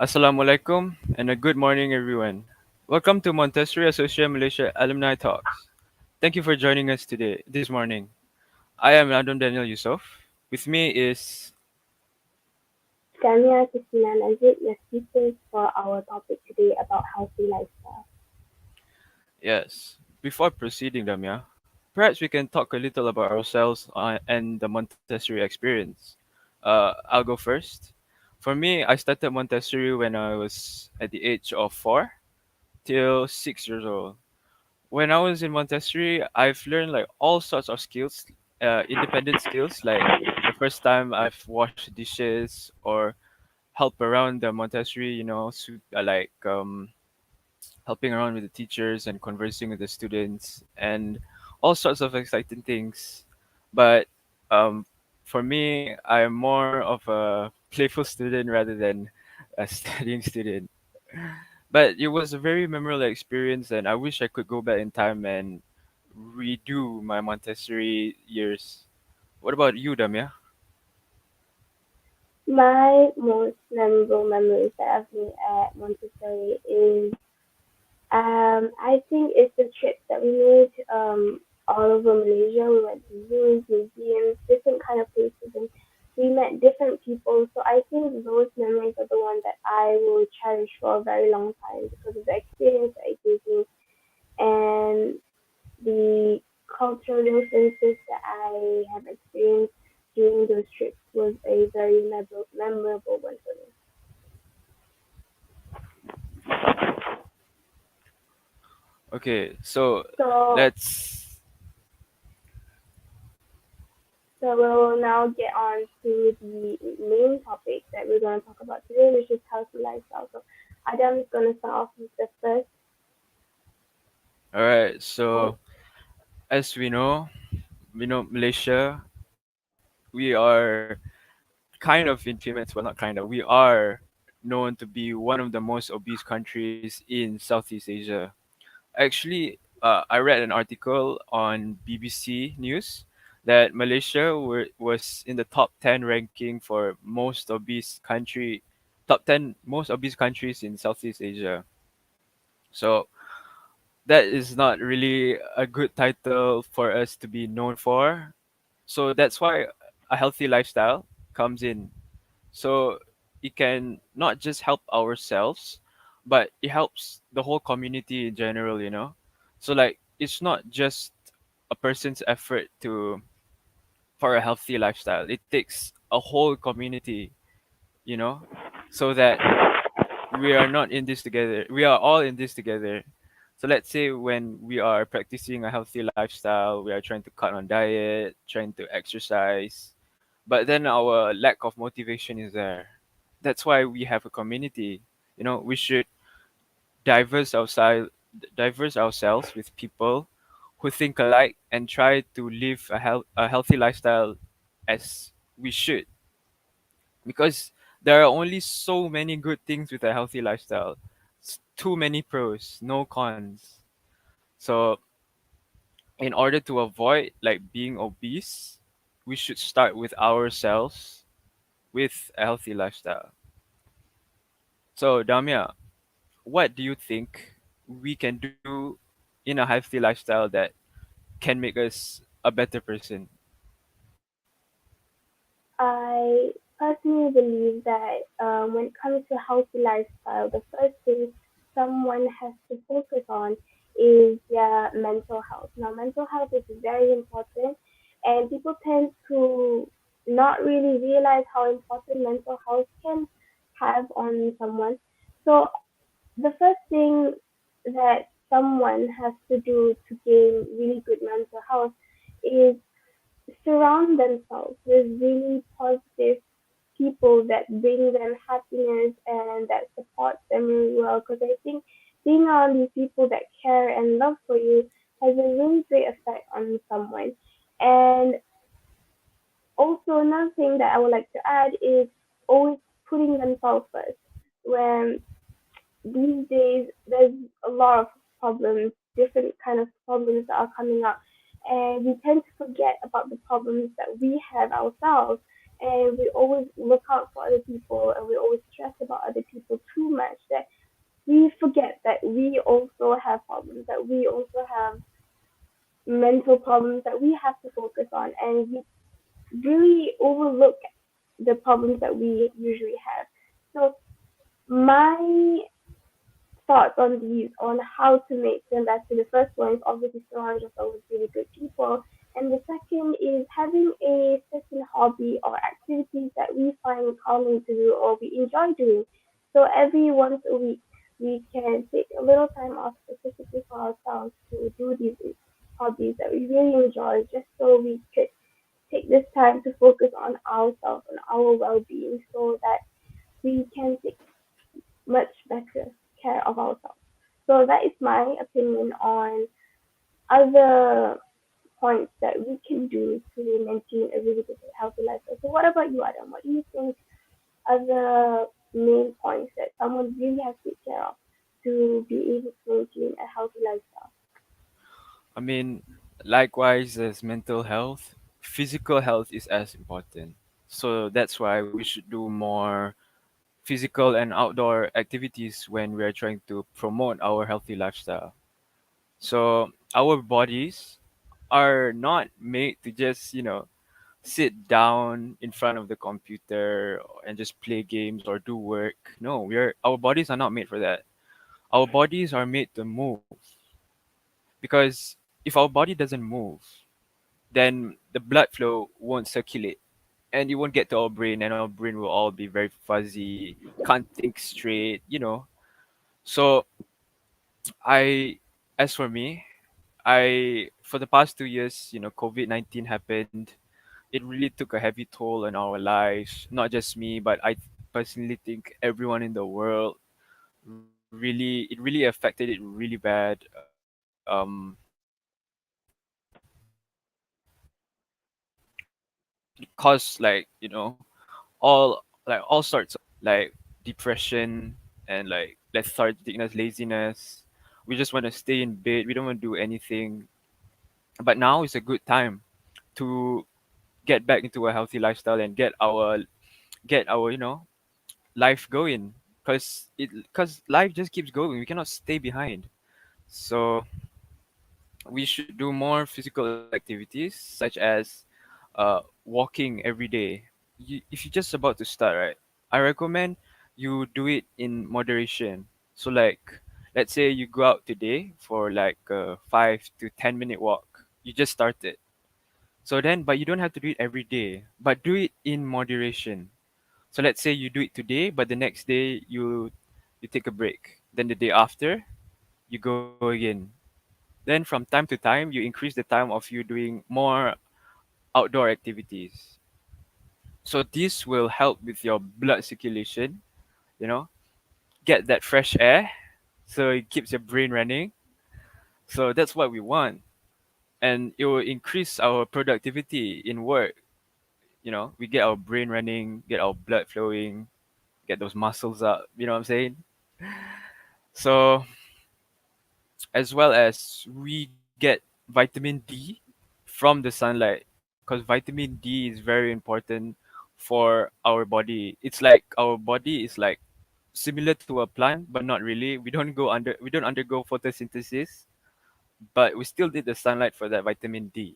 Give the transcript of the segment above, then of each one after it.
Assalamualaikum and a good morning, everyone. Welcome to Montessori Associate Malaysia Alumni Talks. Thank you for joining us today, this morning. I am Adam Daniel Yusoff. With me is, Damia, Qistina, Najib, your speakers for our topic today about healthy lifestyle. yes, before proceeding, Damia, perhaps we can talk a little about ourselves and the Montessori experience. I'll go first. For me, I started Montessori when I was at the age of 4 till 6 years old. When I was in Montessori, I've learned like all sorts of skills, independent skills. Like the first time I've washed dishes or help around the Montessori, helping around with the teachers and conversing with the students and all sorts of exciting things. But um, for me, I'm more of a playful student rather than a studying student. But it was a very memorable experience, and I wish I could go back in time and redo my Montessori years. What about you, Damia? My most memorable memories that I've made at Montessori is I think it's the trips that we made all over Malaysia. We went to zoos, museums, different kind of places, and we met different people. So I think those memories are the ones that I will cherish for a very long time because of the experience that it gave me and the cultural differences that I have experienced during those trips was a very memorable one for me. Okay, so So, let's. so we'll now get on to the main topic that we're going to talk about today, which is healthy lifestyle. So, Adam is going to start off with the first All right, point. so as Malaysia, we are kind of infamous. Well, not kind of. We are known to be one of the most obese countries in Southeast Asia. Actually, I read an article on BBC News that Malaysia was in the top 10 ranking for top 10 most obese countries in Southeast Asia. So that is not really a good title for us to be known for. So that's why a healthy lifestyle comes in. So it can not just help ourselves, but it helps the whole community in general, So like it's not just a person's effort to for a healthy lifestyle. It takes a whole community, you know, so that we are not in this together. We are all in this together. So let's say when we are practicing a healthy lifestyle, we are trying to cut on diet, trying to exercise, but then our lack of motivation is there. That's why we have a community. We should diverse outside diverse ourselves with people who think alike and try to live a healthy lifestyle as we should, because there are only so many good things with a healthy lifestyle. Too many pros, no cons. So in order to avoid like being obese, we should start with ourselves with a healthy lifestyle. So, Damia, what do you think we can do in a healthy lifestyle that can make us a better person? I personally believe that when it comes to healthy lifestyle, the first thing someone has to focus on is their mental health. Now, mental health is very important, and people tend to not really realize how important mental health can have on someone. So, the first thing that someone has to do to gain really good mental health is surround themselves with really positive people that bring them happiness and that support them really well. Because I think being around these people that care and love for you has a really great effect on someone. And also another thing that I would like to add is always putting themselves first. When these days there's a lot of problems, different kind of problems that are coming up, and we tend to forget about the problems that we have ourselves, and we always look out for other people, and we always stress about other people we forget that we also have problems, that we also have mental problems that we have to focus on, and we really overlook the problems that we usually have. So my thoughts on these, on how to make them better. The first one is obviously surround yourself with really good people. And the second is having a certain hobby or activities that we find calming to do or we enjoy doing. So every once a week, we can take a little time off specifically for ourselves to do these hobbies that we really enjoy, just so we could take this time to focus on ourselves and our well-being so that we can take much better care of ourselves. So that is my opinion on other points that we can do to maintain a really good healthy lifestyle. So what about you, Adam? What do you think other main points that someone really has to take care of to be able to maintain a healthy lifestyle? I mean, likewise as mental health, physical health is as important. So that's why we should do more physical and outdoor activities when we are trying to promote our healthy lifestyle. So our bodies are not made to just, sit down in front of the computer and just play games or do work. No, our bodies are not made for that. Our bodies are made to move because if our body doesn't move, then the blood flow won't circulate and it won't get to our brain, and our brain will all be very fuzzy, can't think straight. So I as for me, I for the past 2 years, COVID-19 happened. It really took a heavy toll on our lives, not just me, but I personally think everyone in the world. Really, it really affected it really bad. It caused, all sorts of depression and lethargicness, laziness. We just want to stay in bed. We don't want to do anything. But now is a good time to get back into a healthy lifestyle and get our life going, because life just keeps going. We cannot stay behind. So we should do more physical activities such as walking every day. If you're just about to start, right, I recommend you do it in moderation. So let's say you go out today for like a 5 to 10 minute walk. You just started. So then, but you don't have to do it every day, but do it in moderation. So let's say you do it today, but the next day you take a break. Then the day after, you go again. Then from time to time, you increase the time of you doing more outdoor activities. So this will help with your blood circulation, you know, get that fresh air. So it keeps your brain running. So that's what we want. And it will increase our productivity in work. We get our brain running, get our blood flowing, get those muscles up. You know what I'm saying? So as well as we get vitamin D from the sunlight, because vitamin D is very important for our body. It's like our body is like similar to a plant, but not really. We don't undergo photosynthesis, but we still need the sunlight for that vitamin D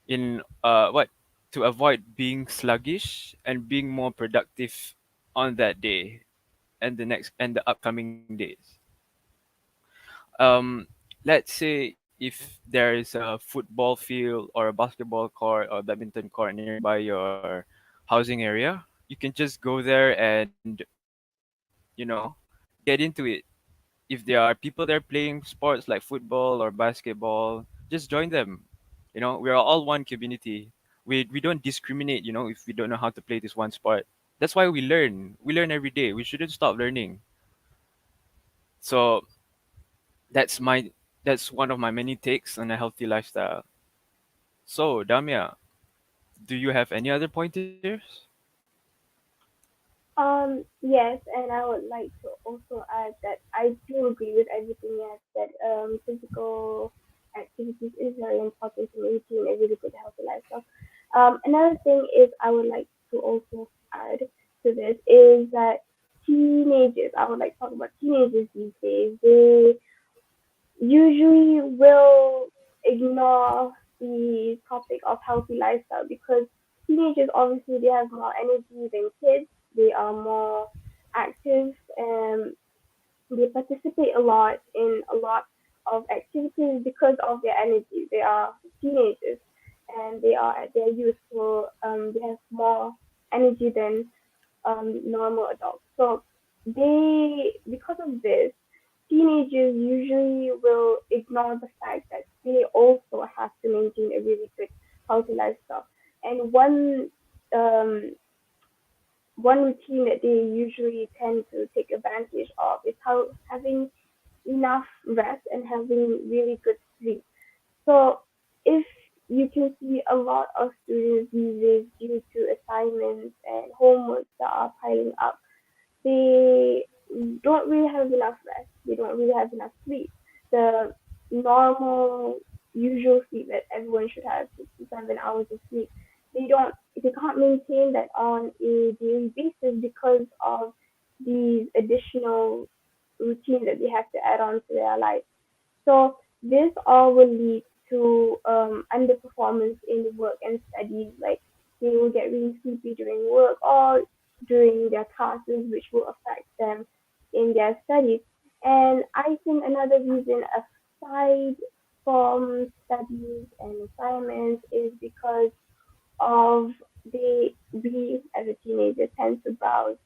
in what to avoid being sluggish and being more productive on that day and the upcoming days. um let's say if there is a football field or a basketball court or badminton court nearby your housing area, you can just go there and get into it. If there are people there playing sports like football or basketball, just join them. We're all one community. We don't discriminate, if we don't know how to play this one sport. That's why we learn every day. We shouldn't stop learning. So That's my that's one of my many takes on a healthy lifestyle. So, Damia, do you have any other pointers? Yes, and I would like to also add that I do agree with everything you have said. Physical activities is very important to maintain a really good healthy lifestyle. Another thing is I would like to also add to this is that teenagers, I would like to talk about teenagers these days. They usually will ignore the topic of healthy lifestyle because teenagers obviously they have more energy than kids. They are more active and they participate a lot in a lot of activities because of their energy. They are teenagers and they are at their youth, so they have more energy than normal adults. So because of this, teenagers usually will ignore the fact that they also have to maintain a really good healthy lifestyle. And um, one routine that they usually tend to take advantage of is how having enough rest and having really good sleep. So if you can see a lot of students these days due to assignments and homework that are piling up, they don't really have enough rest. They don't really have enough sleep. The normal, usual sleep that everyone should have, 6 to 7 hours of sleep, they can't maintain that on a daily basis because of these additional routines that they have to add on to their life. So this all will lead to underperformance in work and studies. Like they will get really sleepy during work or during their classes, which will affect them in their studies. And I think another reason aside from studies and assignments is because of we as a teenager tend to browse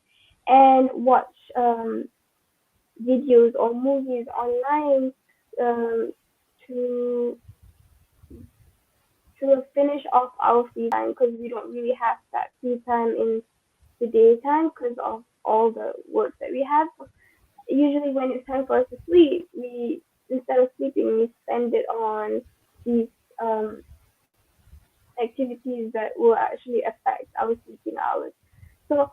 and watch videos or movies online um, to finish off our free time because we don't really have that free time in the daytime because of all the work that we have. Usually, when it's time for us to sleep, we instead of sleeping, we spend it on these um, activities that will actually affect our sleeping hours. So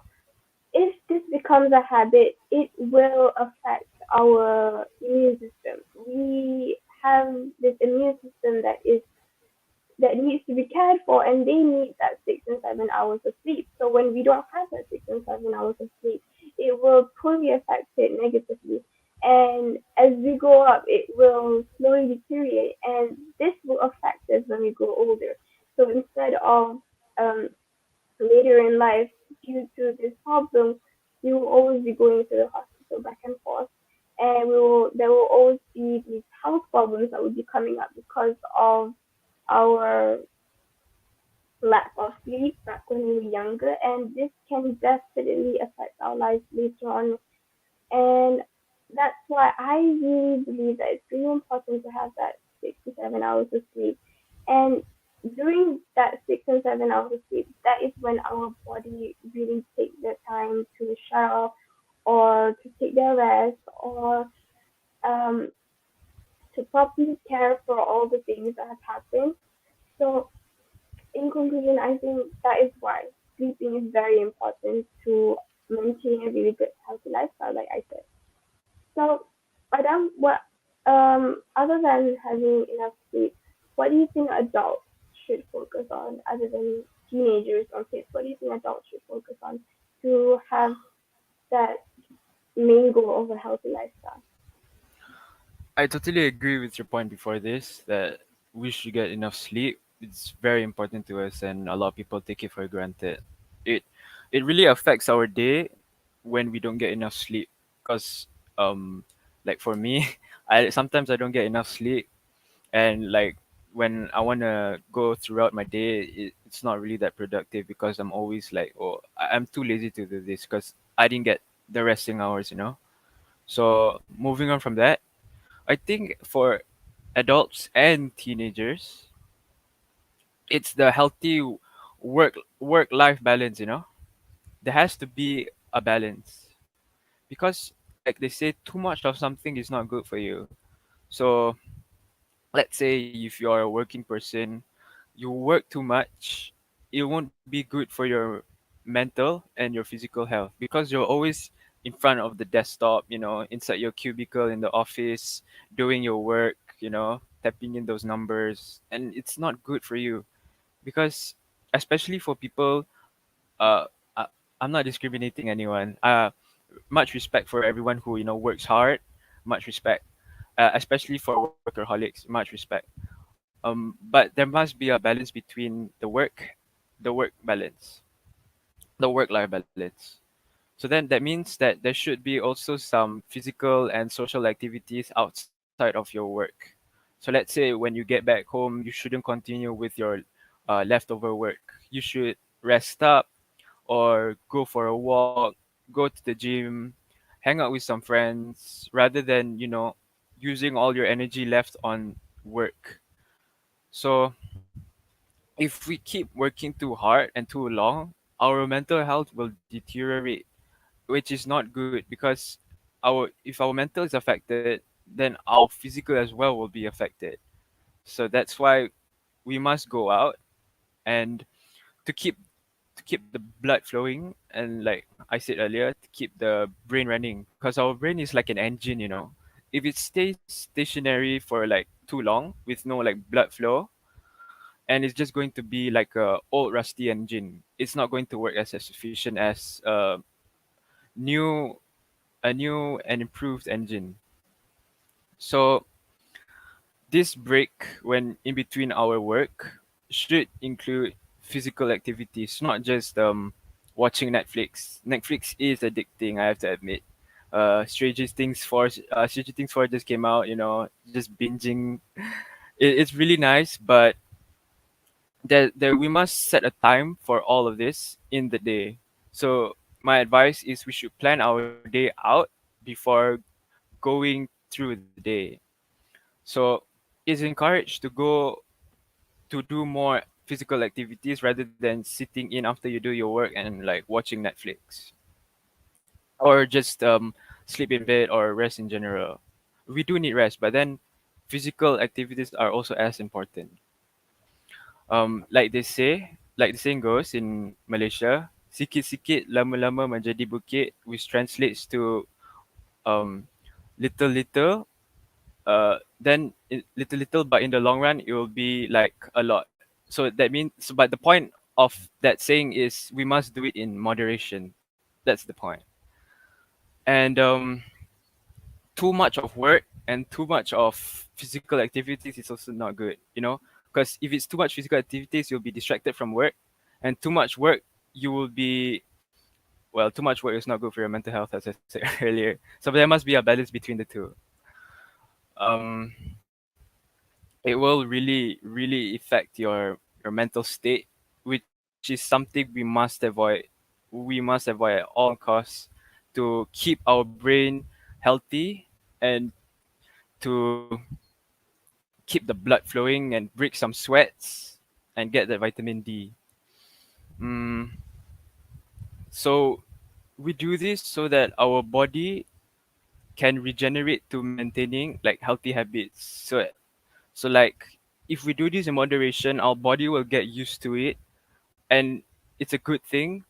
if this becomes a habit, it will affect our immune system. We have this immune system that needs to be cared for, and they need that 6 and 7 hours of sleep. So when we don't have that 6 and 7 hours of sleep, it will truly affect it negatively. And as we grow up, it will slowly deteriorate, and this will affect us when we grow older. So instead of um, later in life, due to this problem, we will always be going to the hospital back and forth, and there will always be these health problems that will be coming up because of our lack of sleep back when we were younger, and this can definitely affect our lives later on. And that's why I really believe that it's really important to have that 6 to 7 hours of sleep. And during that 6 and 7 hours of sleep, that is when our body really takes the time to shut off or to take their rest or um, to properly care for all the things that have happened. So in conclusion, I think that is why sleeping is very important to maintain a really good healthy lifestyle, like I said. So, Adam, what other than having enough sleep, what do you think adults should focus on other than teenagers or kids? What do you think adults should focus on to have that main goal of a healthy lifestyle? I totally agree with your point before this that we should get enough sleep. It's very important to us, and a lot of people take it for granted. It it really affects our day when we don't get enough sleep. Cause like for me, I don't get enough sleep, and like when I wanna go throughout my day, it's not really that productive because I'm always like, oh, I'm too lazy to do this because I didn't get the resting hours, you know. So moving on from that, I think for adults and teenagers, it's the healthy work life balance, you know? There has to be a balance because like they say too much of something is not good for you. So let's say if you're a working person, you work too much, it won't be good for your mental and your physical health because you're always in front of the desktop, you know, inside your cubicle in the office, doing your work, you know, tapping in those numbers, and it's not good for you because especially for people, uh, I, I'm not discriminating anyone. much respect for everyone who works hard, much respect, especially for workaholics, much respect. But there must be a balance between the work balance, the work life balance. So then that means that there should be also some physical and social activities outside of your work. So let's say when you get back home, you shouldn't continue with your leftover work. You should rest up or go for a walk, go to the gym, hang out with some friends rather than, using all your energy left on work. So if we keep working too hard and too long, our mental health will deteriorate, which is not good because our if our mental is affected, then our physical as well will be affected. So that's why we must go out and to keep to keep the blood flowing, and like I said earlier, to keep the brain running, because our brain is like an engine. If it stays stationary for like too long with no like blood flow, and it's just going to be like a old rusty engine, it's not going to work as efficient as new a new and improved engine. So this break when in between our work should include physical activities, not just watching Netflix. Netflix is addicting, I have to admit. Stranger Things 4 just came out, just binging. It's really nice, but there we must set a time for all of this in the day. So my advice is we should plan our day out before going through the day. So it's encouraged to do more physical activities rather than sitting in after you do your work and like watching Netflix or just sleep in bed or rest in general. We do need rest, but then physical activities are also as important. Like the saying goes in Malaysia, sikit-sikit lama-lama menjadi bukit, which translates to um, little little, little little, but in the long run, it will be like a lot. So that means, but the point of that saying is we must do it in moderation. That's the point. And too much of work and too much of physical activities is also not good. Because if it's too much physical activities, you'll be distracted from work, and too much work, you will be well. Too much work is not good for your mental health, as I said earlier. So there must be a balance between the two. Um, it will really affect your mental state, which is something we must avoid. We must avoid at all costs to keep our brain healthy and to keep the blood flowing and break some sweats and get the vitamin D. mm, so we do this so that our body can regenerate to maintaining like healthy habits. So like if we do this in moderation, our body will get used to it, and it's a good thing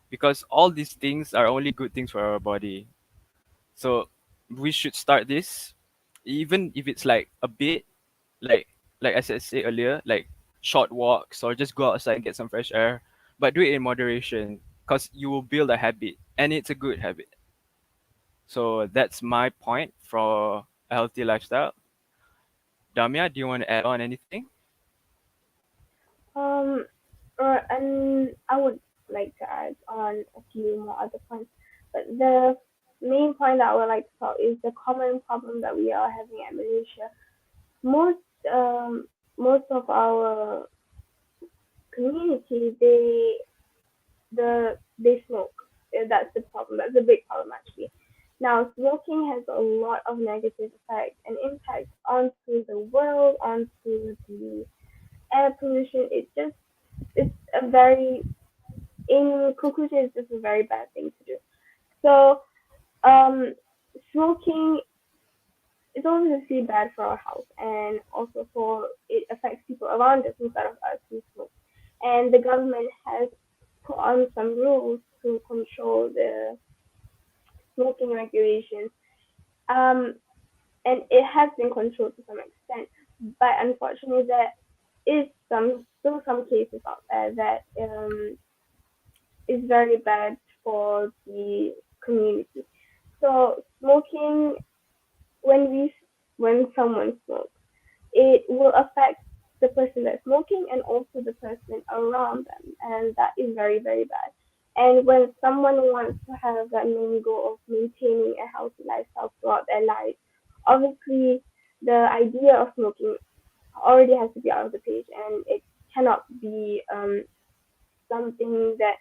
because all these things are only good things for our body. So we should start this, even if it's like a bit, like like I said earlier, like short walks or just go outside and get some fresh air, but do it in moderation because you will build a habit, and it's a good habit. So that's my point for a healthy lifestyle. Damia, do you want to add on anything? Um, and I would like to add on a few more other points, but the main point that I would like to talk is the common problem that we are having at Malaysia. Most most of our community, they smoke. That's the problem. That's a big problem actually. Now, smoking has a lot of negative effects and impacts onto the world, onto the air pollution. It's a very, in conclusion, it's just a very bad thing to do. So, um, smoking is obviously bad for our health, and also for it affects people around us instead of us who smoke. And the government has put on some rules to control the smoking regulations. Um, and it has been controlled to some extent, but unfortunately, there is still some cases out there that is very bad for the community. So smoking, when we when someone smokes, it will affect the person that's smoking and also the person around them, and that is very very bad. And when someone wants to have that main goal of maintaining a healthy lifestyle throughout their life, obviously the idea of smoking already has to be out of the page, and it cannot be something that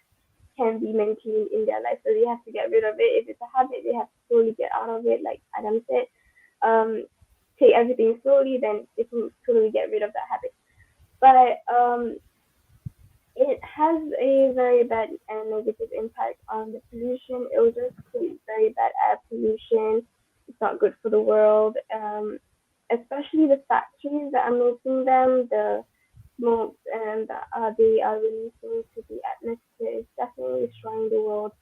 can be maintained in their life. So they have to get rid of it. If it's a habit, they have to slowly get out of it. Like Adam said, um, take everything slowly, then they can totally get rid of that habit. But it has a very bad and negative impact on the pollution. It will just create very bad air pollution. It's not good for the world. Especially the factories that are making them, the smoke and they are releasing to the atmosphere is definitely destroying the world.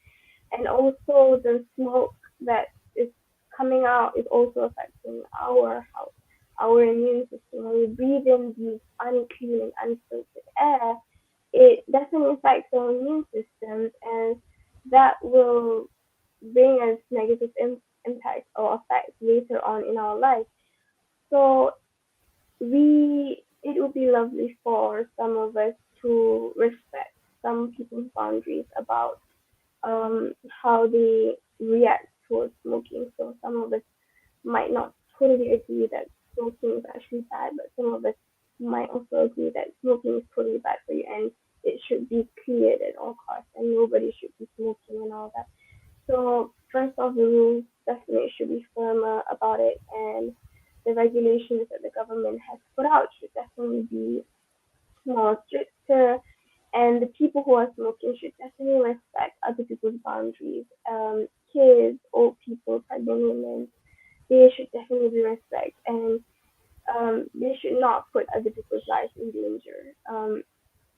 And also the smoke that is coming out is also affecting our health, our immune system. When we breathe in these unclean and unfiltered air, it definitely affects our immune systems, and that will bring us negative impact or effects later on in our life. So it would be lovely for some of us to respect some people's boundaries about how they react towards smoking. So some of us might not totally agree that smoking is actually bad, but some of us might also agree that smoking is totally bad for you and it should be cleared at all costs and nobody should be smoking and all that. So first off, the rules definitely should be firmer about it, and the regulations that the government has put out should definitely be more stricter, and the people who are smoking should definitely respect other people's boundaries. Kids, old people, pregnant women, they should definitely be respect, and they should not put other people's lives in danger,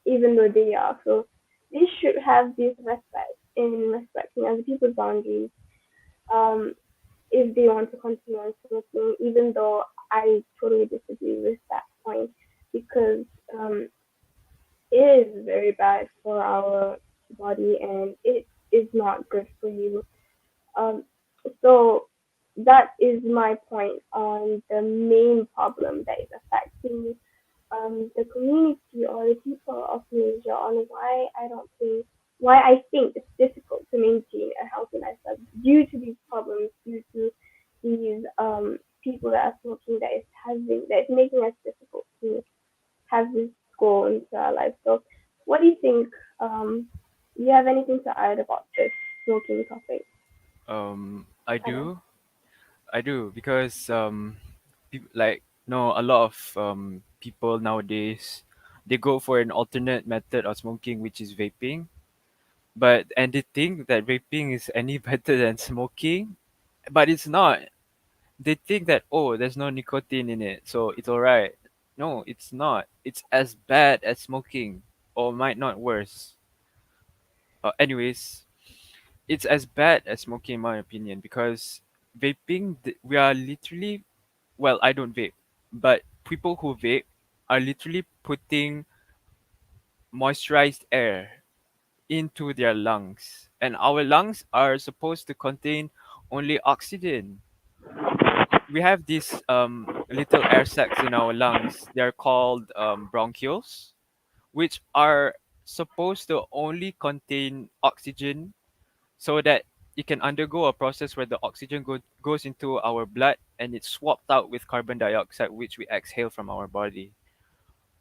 even though they are. So they should have this respect in respecting other people's boundaries. Um, if they want to continue on smoking, even though I totally disagree with that point because it is very bad for our body and it is not good for you. Um, so that is my point on the main problem that is affecting the community or the people of Malaysia on why I think it's difficult to maintain a healthy lifestyle due to these problems, due to these people that are smoking that is making us difficult to have this go into our life. So, what do you think? Do you have anything to add about this smoking topic, I Adam? do, because like no, a lot of people nowadays they go for an alternate method of smoking, which is vaping. But and they think that vaping is any better than smoking, but it's not. They think that oh, there's no nicotine in it, so it's alright. No, it's not. It's as bad as smoking, or might not worse. Anyways, it's as bad as smoking in my opinion because we are literally, well, I don't vape, but people who vape are literally putting moisturized air into their lungs, and our lungs are supposed to contain only oxygen. We have these little air sacs in our lungs. They're called bronchioles, which are supposed to only contain oxygen so that it can undergo a process where the oxygen goes into our blood and it's swapped out with carbon dioxide, which we exhale from our body.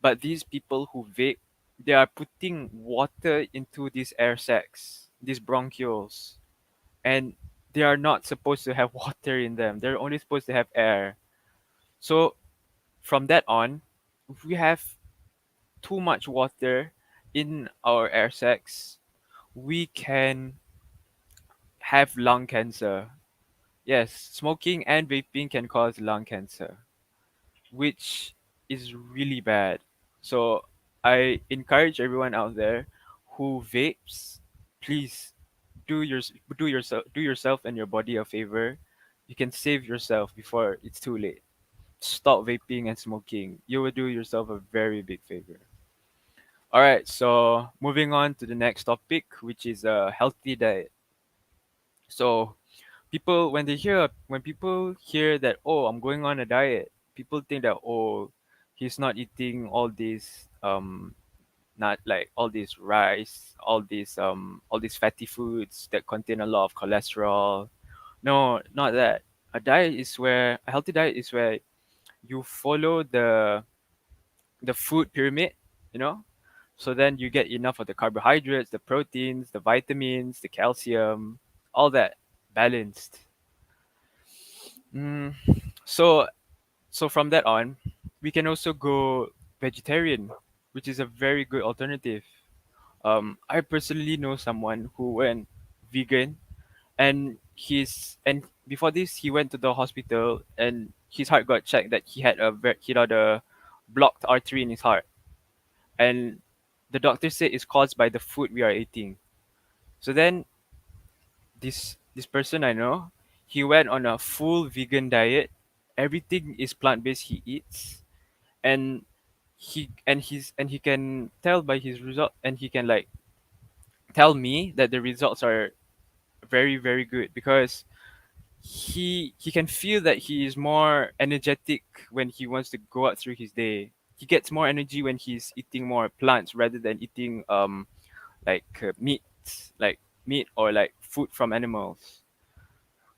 But these people who vape, they are putting water into these air sacs, these bronchioles, and they are not supposed to have water in them. They're only supposed to have air. So from that on, if we have too much water in our air sacs, we can have lung cancer. Yes, smoking and vaping can cause lung cancer, which is really bad. So I encourage everyone out there who vapes, please do your do yourself and your body a favor. You can save yourself before it's too late. Stop vaping and smoking. You will do yourself a very big favor. All right, so moving on to the next topic, which is a healthy diet. So People when people hear that, oh, I'm going on a diet, people think that, oh, he's not eating all these not like all this rice, all these fatty foods that contain a lot of cholesterol. No, not that. A healthy diet is where you follow the food pyramid, you know? So then you get enough of the carbohydrates, the proteins, the vitamins, the calcium, all that balanced. Mm, so from that on, we can also go vegetarian, which is a very good alternative. I personally know someone who went vegan, and before this he went to the hospital and his heart got checked that he had a blocked artery in his heart, and the doctor said it's caused by the food we are eating. So then this person I know, he went on a full vegan diet. Everything is plant based he eats, and he can tell by his result, and he can like tell me that the results are very very good because he can feel that he is more energetic when he wants to go out through his day. He gets more energy when he's eating more plants rather than eating meat, like meat or like food from animals,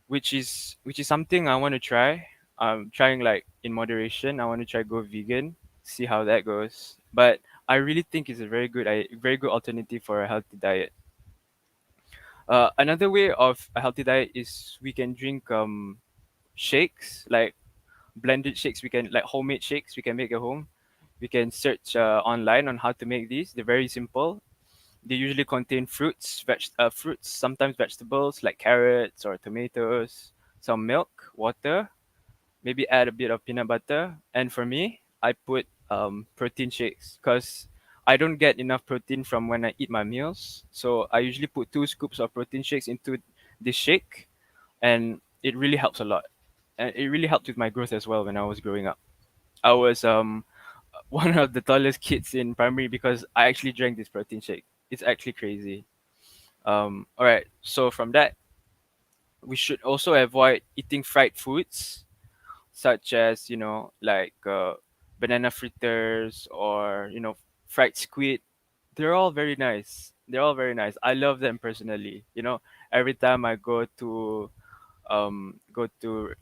which is something I want to try. I'm trying like in moderation. I want to try go vegan, see how that goes. But I really think it's a very good alternative for a healthy diet. Another way of a healthy diet is we can drink shakes, like blended shakes. We can like homemade shakes. We can make at home. We can search online on how to make these. They're very simple. They usually contain fruits, sometimes vegetables like carrots or tomatoes, some milk, water, maybe add a bit of peanut butter. And for me, I put protein shakes because I don't get enough protein from when I eat my meals. So I usually put 2 scoops of protein shakes into this shake, and it really helps a lot. And it really helped with my growth as well when I was growing up. I was one of the tallest kids in primary because I actually drank this protein shake. It's actually crazy. All right, so from that, we should also avoid eating fried foods such as banana fritters or fried squid. They're all very nice. They're all very nice. I love them personally. Every time I go to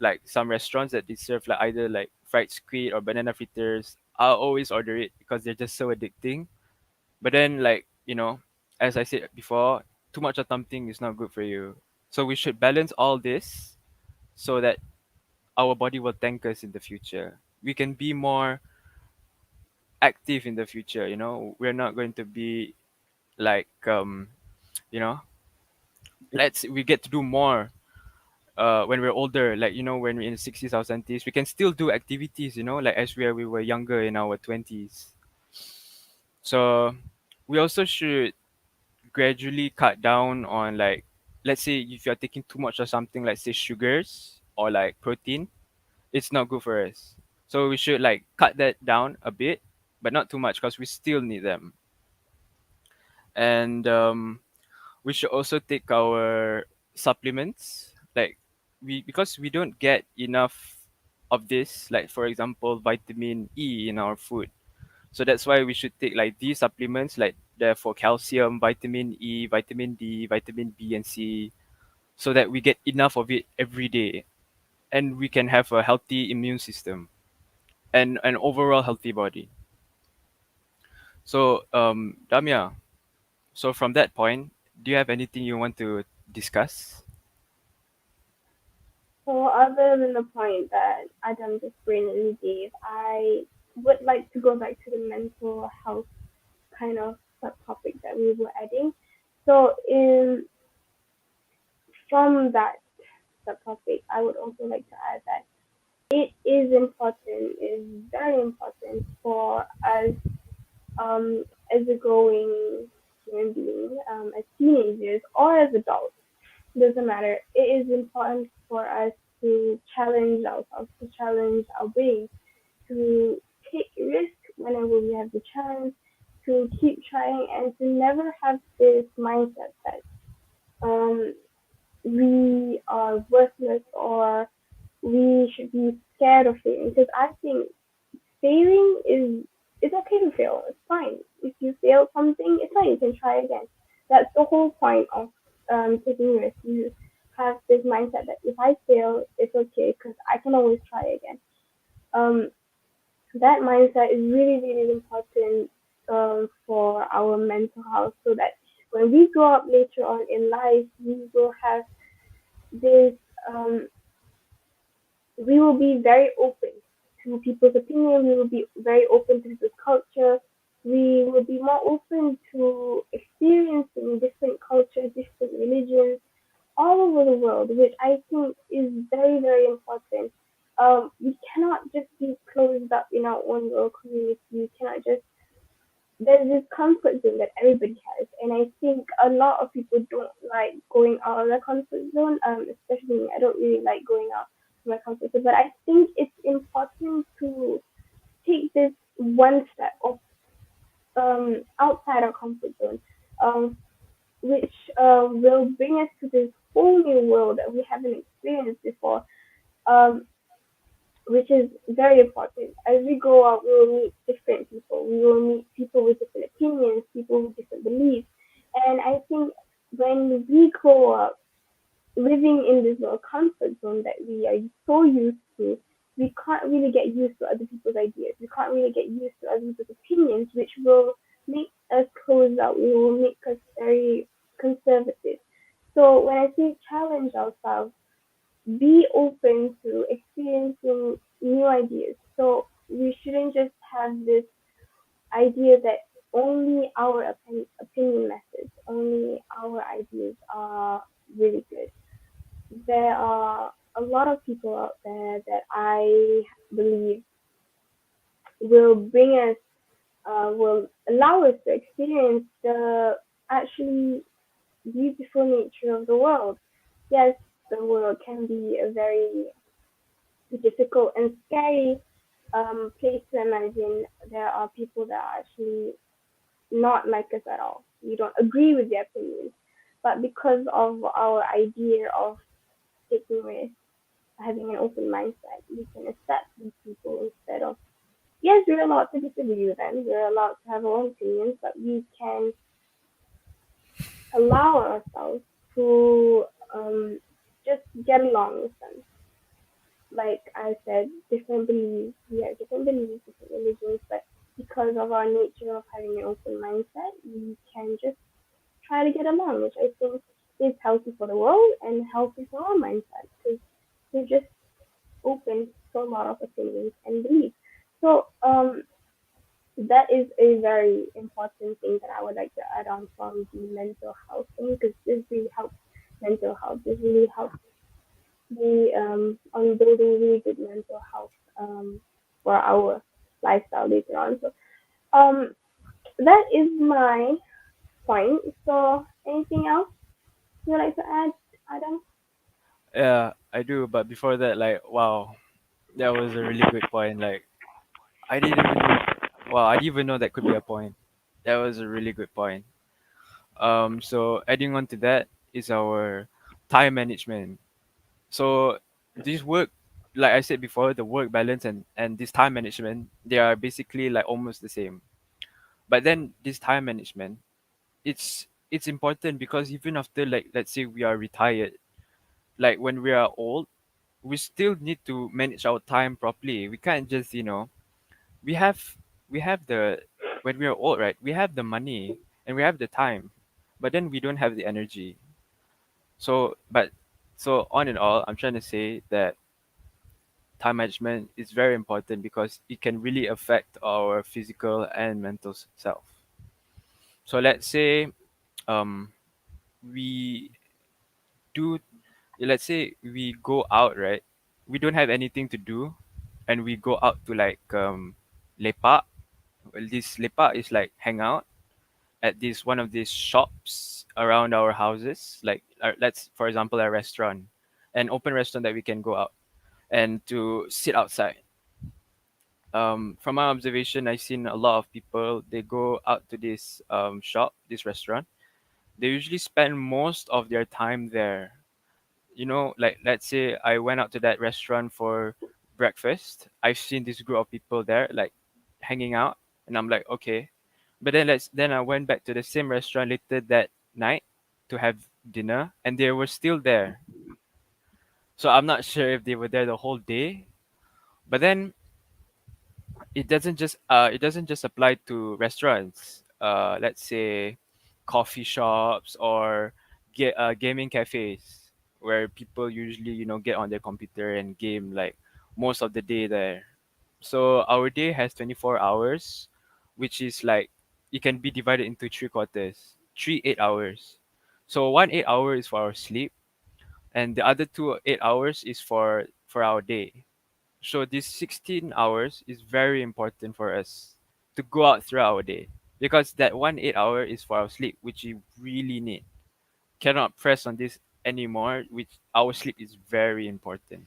like some restaurants that they serve like either like fried squid or banana fritters, I'll always order it because they're just so addicting. But then, like, as I said before, too much of something is not good for you. So we should balance all this so that our body will thank us in the future. We can be more active in the future. We're not going to be like you know let's we get to do more when we're older, like when we're in the 60s or 70s, we can still do activities, like as we were younger in our 20s. So we also should gradually cut down on, like, let's say if you're taking too much of something, like say sugars or like protein, it's not good for us. So we should like cut that down a bit, but not too much because we still need them. And we should also take our supplements, like because we don't get enough of this, like for example vitamin E in our food. So that's why we should take like these supplements, like for calcium, vitamin E, vitamin D, vitamin B and C, so that we get enough of it every day, and we can have a healthy immune system and an overall healthy body. So Damia, so from that point, do you have anything you want to discuss? So other than the point that Adam just brilliantly gave, I would like to go back to the mental health kind of subtopic that we were adding. So in from that subtopic, I would also like to add that it is very important for us as a growing human being, as teenagers or as adults, doesn't matter. It is important for us to challenge ourselves, to challenge our brains, to take risk whenever we have the chance, to keep trying, and to never have this mindset that um, we are are worthless or we should be scared of failing. Because I think failing is it's okay to fail. It's fine. If you fail something, it's fine. You can try again. That's the whole point of taking risks. You have this mindset that if I fail, it's okay because I can always try again. Um, that mindset is really, really important for our mental health, so that when we grow up later on in life, we will have this um, we will be very open to people's opinion. We will be very open to people's culture. We will be more open to experiencing different cultures, different religions all over the world, which I think is very, very important. We cannot just be closed up in our own little community. We cannot just there's this comfort zone that everybody has, and I think a lot of people don't like going out of their comfort zone. Especially me, I don't really like going out of my comfort zone, but I think it's important to take this one step of outside our comfort zone, um, which will bring us to this whole new world that we haven't experienced before. Um, which is very important. As we grow up, we will meet different people. We will meet people with different opinions, people with different beliefs. And I think when we grow up living in this little comfort zone that we are so used to, we can't really get used to other people's ideas. We can't really get used to other people's opinions, which will make us close out. We will make us very conservative. So when I say challenge ourselves, be open to experiencing new ideas. So we shouldn't just have this idea that only our opinion matters, only our ideas are really good. There are a lot of people out there that I believe will bring us, will allow us to experience the actually beautiful nature of the world. Yes, the world can be a very difficult and scary place to imagine. There are people that are actually not like us at all. We don't agree with their opinions. But because of our idea of taking risks, having an open mindset, we can accept these people instead of, yes, we're allowed to disagree with them. We're allowed to have our own opinions, but we can allow ourselves to just get along with them. Like I said, different beliefs. We have different beliefs, different religions, but because of our nature of having an open mindset, we can just try to get along, which I think is healthy for the world and healthy for our mindset because we're just open to a lot of opinions and beliefs. So that is a very important thing that I would like to add on from the mental health thing because this really helps mental health. This really helps the on building really good mental health for our lifestyle later on. So that is my point. So anything else you would like to add, Adam? Yeah, I do. But before that, like, wow, that was a really good point. Like, I didn't even, wow, I didn't even know that could be a point. That was a really good point. So adding on to that is our time management. So this work, like I said before, the work balance and this time management, they are basically like almost the same. But then this time management, it's important because even after, like, let's say we are retired, like when we are old, we still need to manage our time properly. We can't just, we have we have the when we are old, right? We have the money and we have the time, but then we don't have the energy. So on and all, I'm trying to say that time management is very important because it can really affect our physical and mental self. So let's say um we do let's say we go out, right? We don't have anything to do and we go out to like lepak. Well, this lepak is like hang out at this one of these shops around our houses, like let's for example a restaurant, an open restaurant that we can go out and to sit outside. From my observation, I've seen a lot of people, they go out to this shop, this restaurant. They usually spend most of their time there. You know, like let's say I went out to that restaurant for breakfast. I've seen this group of people there, like hanging out, and I'm like, okay. But then I went back to the same restaurant later that night to have dinner, and they were still there. So I'm not sure if they were there the whole day. But then it doesn't just apply to restaurants. Let's say coffee shops or gaming cafes where people usually get on their computer and game like most of the day there. So our day has 24 hours, which is like it can be divided into three quarters, 3 8 hours. So one 8 hour is for our sleep, and the other two 8 hours is for our day. So this 16 hours is very important for us to go out throughout our day because that one 8 hour is for our sleep, which you really need. Cannot press on this anymore, which our sleep is very important.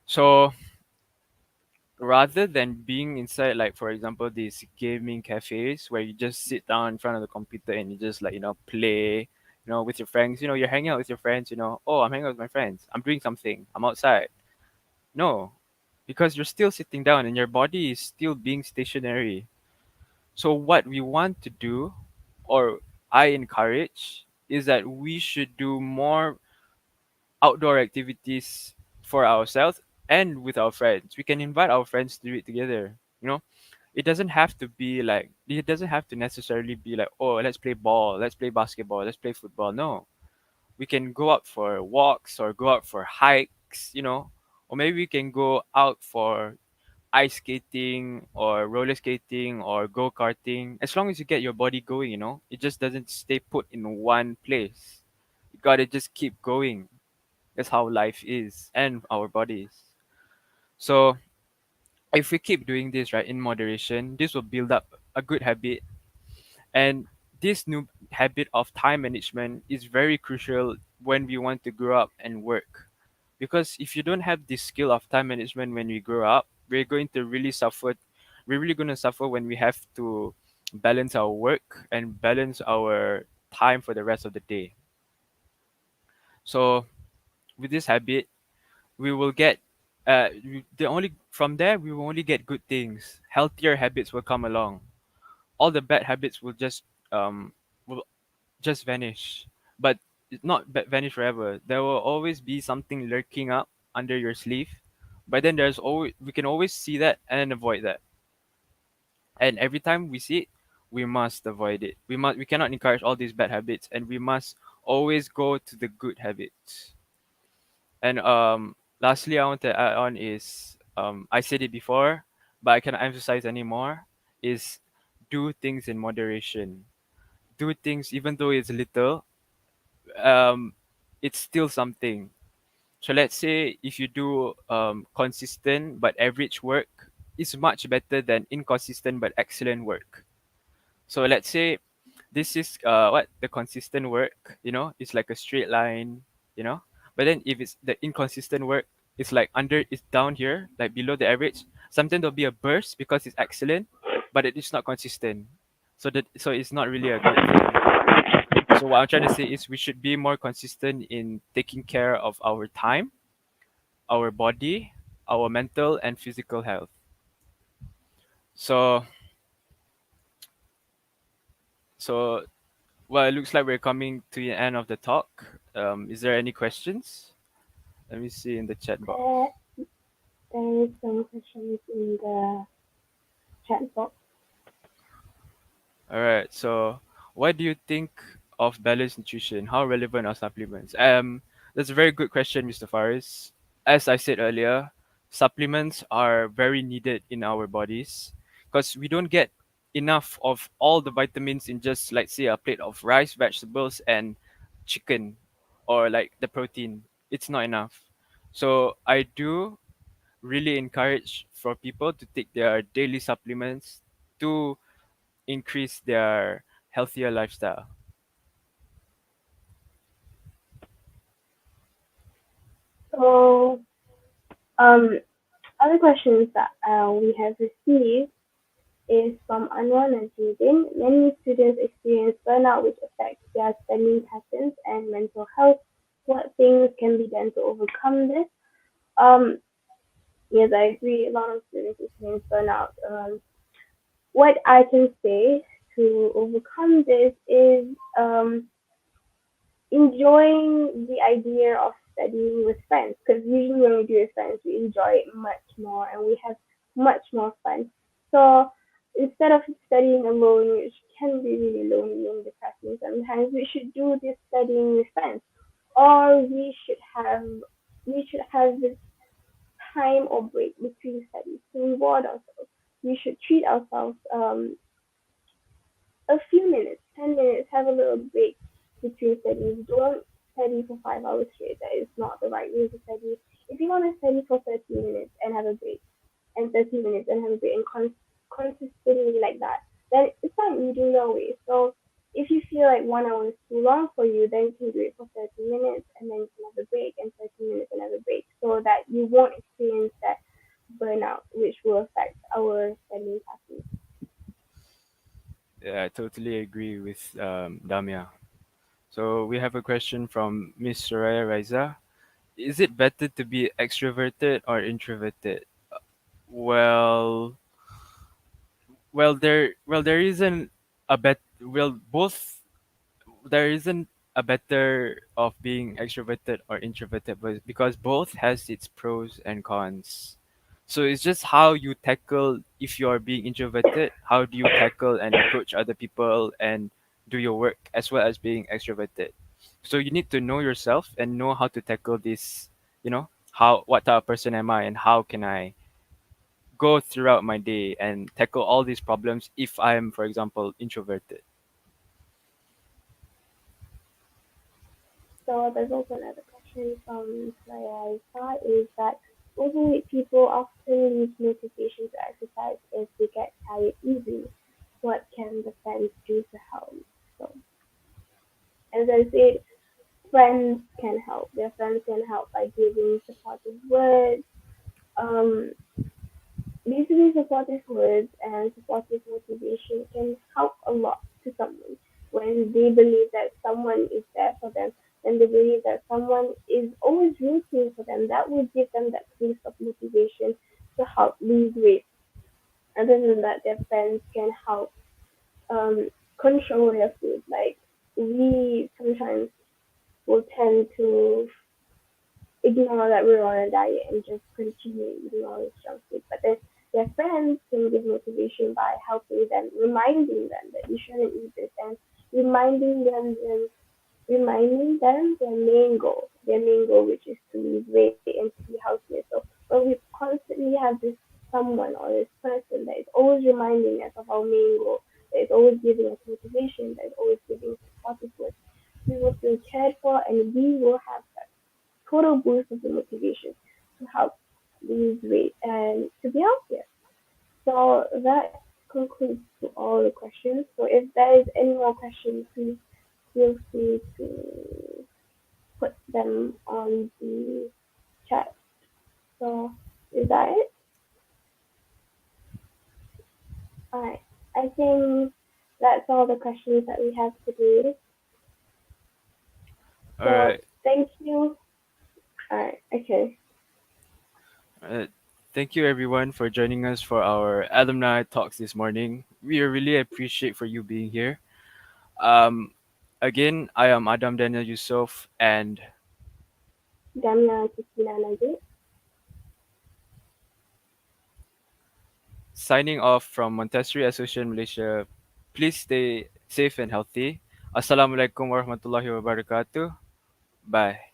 So rather than being inside, like for example, these gaming cafes where you just sit down in front of the computer and you just like play, with your friends. You're hanging out with your friends. Oh, I'm hanging out with my friends. I'm doing something. I'm outside. No, because you're still sitting down and your body is still being stationary. So, what we want to do, or I encourage, is that we should do more outdoor activities for ourselves and with our friends. We can invite our friends to do it together. It doesn't have to necessarily be like, oh, let's play ball, let's play basketball, let's play football. No, we can go out for walks or go out for hikes, or maybe we can go out for ice skating or roller skating or go karting. As long as you get your body going, it just doesn't stay put in one place. You gotta just keep going. That's how life is and our bodies. So if we keep doing this right in moderation, this will build up a good habit. And this new habit of time management is very crucial when we want to grow up and work. Because if you don't have this skill of time management when we grow up, we're going to really suffer. We're really going to suffer when we have to balance our work and balance our time for the rest of the day. So with this habit, we will get the only from there we will only get good things. Healthier habits will come along. All the bad habits um will just vanish. But it's not vanish forever. There will always be something lurking up under your sleeve. But then there's always we can always see that and avoid that. And every time we see it, we must avoid it. We cannot encourage all these bad habits, and we must always go to the good habits. And lastly, I want to add on is I said it before, but I cannot emphasize anymore. Is do things in moderation. Do things even though it's little, um, it's still something. So let's say if you do consistent but average work, it's much better than inconsistent but excellent work. So let's say this is what the consistent work, it's like a straight line, you know. But then if it's the inconsistent work, it's down here, like below the average. Sometimes there'll be a burst because it's excellent, but it is not consistent. So it's not really a good thing. So what I'm trying to say is we should be more consistent in taking care of our time, our body, our mental and physical health. So so well, it looks like we're coming to the end of the talk. Is there any questions? Let me see in the chat box. There, there is some questions in the chat box. All right. So, what do you think of balanced nutrition? How relevant are supplements? That's a very good question, Mr. Faris. As I said earlier, supplements are very needed in our bodies because we don't get enough of all the vitamins in just like say a plate of rice, vegetables, and chicken, or like the protein. It's not enough. So I do really encourage for people to take their daily supplements to increase their healthier lifestyle. So, um, other questions that we have received is from Anwar Najibin. Many students experience burnout, which affects their spending patterns and mental health. what things can be done to overcome this. Um, yes, I agree. A lot of students experience burnout. What I can say to overcome this is enjoying the idea of studying with friends, because usually when we do with friends we enjoy it much more and we have much more fun. So instead of studying alone, which can be really lonely and depressing sometimes, we should do this studying with friends, or we should have this time or break between studies to reward ourselves. We should treat ourselves a few minutes, 10 minutes, have a little break between studies. Don't study for 5 hours straight. That is not the right way to study. If you want to study for 30 minutes and have a break, and 30 minutes and have a break, and consistently like that, then it's fine. You do your way. So if you feel like 1 hour is too long for you, then you can do it for 30 minutes and then you can have a break, and 30 minutes and have a break, so that you won't experience that burnout, which will affect our studying patterns. Yeah, I totally agree with Damia. So we have a question from Miss Soraya Raiza. Is it better to be extroverted or introverted? Well, there isn't a bet. Well, both there isn't a better of being extroverted or introverted, but because both has its pros and cons. So it's just how you tackle. If you're being introverted, how do you tackle and approach other people and do your work, as well as being extroverted. So you need to know yourself and know how to tackle this. How, what type of person am I, and how can I go throughout my day and tackle all these problems if I'm, for example, introverted. So there's also another question from Raya Isa, is that overweight people often lose motivation to exercise if they get tired easily. What can the friends do to help? So as I said, friends can help. Their friends can help by giving supportive words, um, basically, supportive words and supportive motivation can help a lot to someone when they believe that someone is there for them, when they believe that someone is always rooting for them. That will give them that boost of motivation to help lose weight. Other than that, their friends can help control their food. Like, we sometimes will tend to ignore that we're on a diet and just continue eating all this junk food. But then their friends can give motivation by helping them, reminding them that you shouldn't eat this, and reminding them their main goal, which is to lose weight and to be healthier. So when we constantly have this someone or this person that is always reminding us of our main goal, that is always giving us motivation, that is always giving us positive words, we will feel cared for and we will have total boost of the motivation to help lose weight and to be healthier. So that concludes to all the questions. So if there is any more questions, please feel free to put them on the chat. So is that it? Alright. I think that's all the questions that we have today. All So right. thank you. Alright, okay. Uh, Thank you everyone for joining us for our alumni talks this morning. We really appreciate for you being here. Um, Again, I am Adam Daniel Yusoff, and Damia, Qistina, Najib. signing off from Montessori Association Malaysia. Please stay safe and healthy. Assalamualaikum warahmatullahi wabarakatuh. Bye.